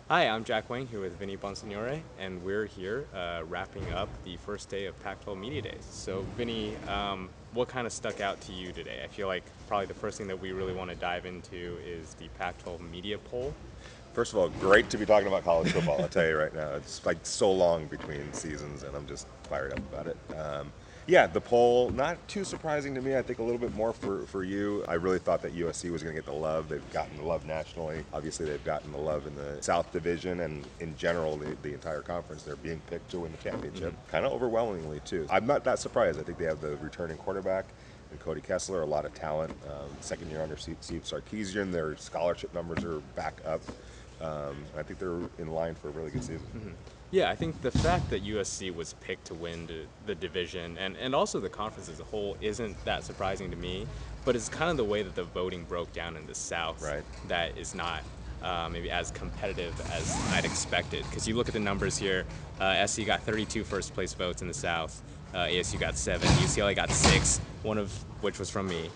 Hi, I'm Jack Wang here with Vinny Bonsignore, and we're here wrapping up the first day of Pac-12 Media Days. So, Vinny, what kind of stuck out to you today? I feel like probably the first thing that we really want to dive into is the Pac-12 media poll. First of all, great to be talking about college football. I'll tell you right now, it's like so long between seasons, and I'm just fired up about it. Yeah, the poll, not too surprising to me. I think a little bit more for you. I really thought that USC was going to get the love. They've gotten the love nationally. Obviously, they've gotten the love in the South Division, and in general, the entire conference. They're being picked to win the championship, kind of overwhelmingly, too. I'm not that surprised. I think they have the returning quarterback and Cody Kessler, a lot of talent. Second year under Steve Sarkisian, their scholarship numbers are back up. I think they're in line for a really good season. Yeah, I think the fact that USC was picked to win the division and also the conference as a whole isn't that surprising to me, but it's kind of the way that the voting broke down in the South Right. that is not maybe as competitive as I'd expected. Because you look at the numbers here, SC got 32 first place votes in the South, ASU got 7, UCLA got 6, one of which was from me,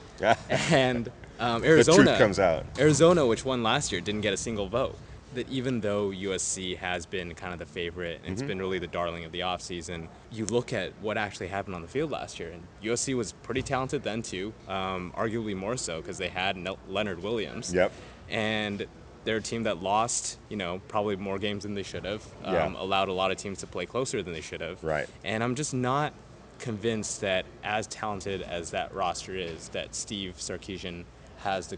and The truth comes out. Arizona, which won last year, didn't get a single vote. That even though USC has been kind of the favorite and it's been really the darling of the offseason, you look at what actually happened on the field last year, and USC was pretty talented then too, arguably more so because they had Leonard Williams. Yep. And they're a team that lost, probably more games than they should have, Yeah. allowed a lot of teams to play closer than they should have. Right. And I'm just not convinced that as talented as that roster is, that Steve Sarkisian has the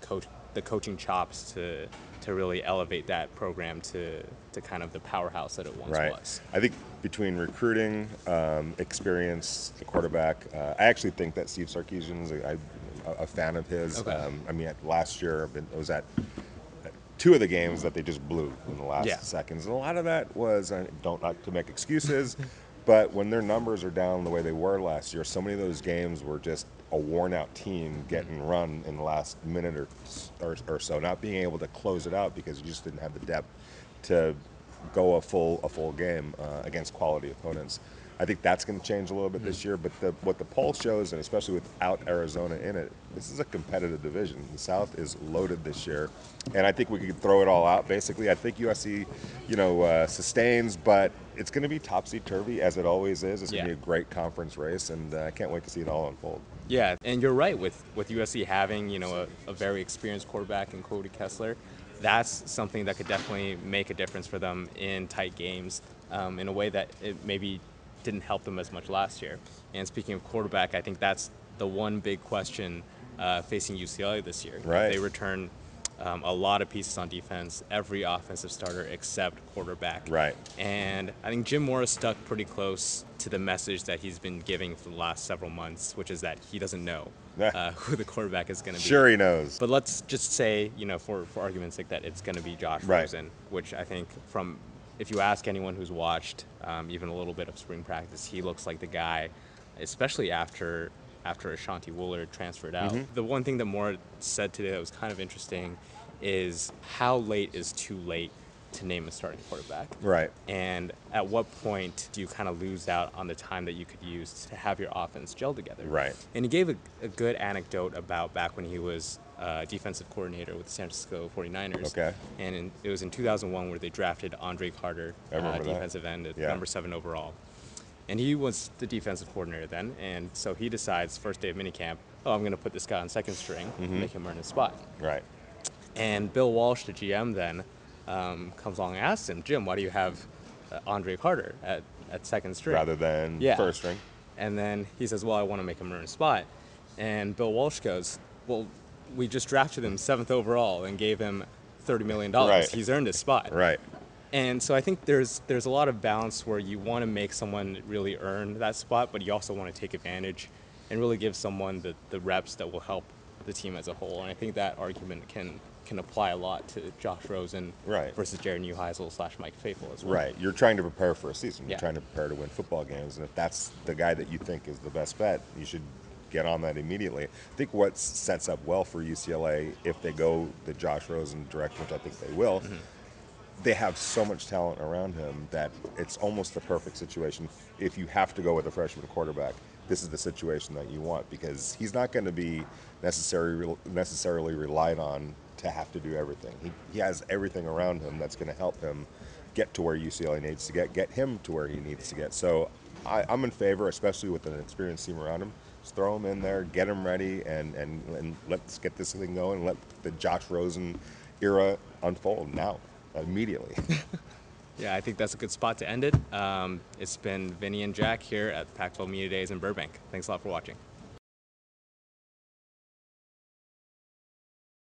coaching chops to really elevate that program to kind of the powerhouse that it once Right. was. I think between recruiting, experience, the quarterback, I actually think that Steve Sarkisian is a fan of his. Okay. Last year I was at two of the games that they just blew in the last Yeah. seconds, and a lot of that was, I don't like to make excuses, but when their numbers are down the way they were last year, so many of those games were just a worn-out team getting run in the last minute or so, not being able to close it out because you just didn't have the depth to go a full game against quality opponents. I think that's going to change a little bit this year, but what the poll shows, and especially without Arizona in it, this is a competitive division. The South is loaded this year, and I think we could throw it all out. Basically, I think USC, sustains, but it's going to be topsy-turvy as it always is. It's going to Yeah. be a great conference race, and I can't wait to see it all unfold. Yeah, and you're right with USC having a very experienced quarterback in Cody Kessler. That's something that could definitely make a difference for them in tight games in a way that it maybe didn't help them as much last year. And speaking of quarterback, I think that's the one big question facing UCLA this year. Right. They return a lot of pieces on defense, every offensive starter except quarterback. Right. And I think Jim Mora stuck pretty close to the message that he's been giving for the last several months, which is that he doesn't know who the quarterback is going to be. Sure, he knows. But let's just say, for argument's sake, that it's going to be Josh Right. Rosen, which I think if you ask anyone who's watched even a little bit of spring practice, he looks like the guy, especially after Ashanti Wooler transferred out. The one thing that Moore said today that was kind of interesting is how late is too late to name a starting quarterback. Right. And at what point do you kind of lose out on the time that you could use to have your offense gel together? Right. And he gave a good anecdote about back when he was defensive coordinator with the San Francisco 49ers. Okay. And it was in 2001 where they drafted Andre Carter, I remember that. defensive end, at Yeah. number 7 overall. And he was the defensive coordinator then, and so he decides first day of minicamp, I'm going to put this guy on second string, make him earn his spot. Right. And Bill Walsh, the GM, then comes along and asks him, Jim, why do you have Andre Carter at second string? Rather than Yeah. first string. And then he says, well, I want to make him earn a spot. And Bill Walsh goes, well, we just drafted him 7th overall and gave him $30 million. Right. He's earned his spot. Right. And so I think there's a lot of balance where you want to make someone really earn that spot, but you also want to take advantage and really give someone the reps that will help the team as a whole. And I think that argument can apply a lot to Josh Rosen Right. versus Jared Neuheisel / Mike Faithful as well. Right. You're trying to prepare for a season. You're Yeah. trying to prepare to win football games. And if that's the guy that you think is the best bet, you should get on that immediately. I think what sets up well for UCLA, if they go the Josh Rosen direction, which I think they will, they have so much talent around him that it's almost the perfect situation. If you have to go with a freshman quarterback, this is the situation that you want, because he's not going to be necessarily relied on to have to do everything. He has everything around him that's going to help him get to where UCLA needs to get him to where he needs to get. So I'm in favor, especially with an experienced team around him. Just throw him in there, get him ready, and let's get this thing going and let the Josh Rosen era unfold now, immediately. Yeah, I think that's a good spot to end it. It's been Vinny and Jack here at Pac-12 Media Days in Burbank. Thanks a lot for watching.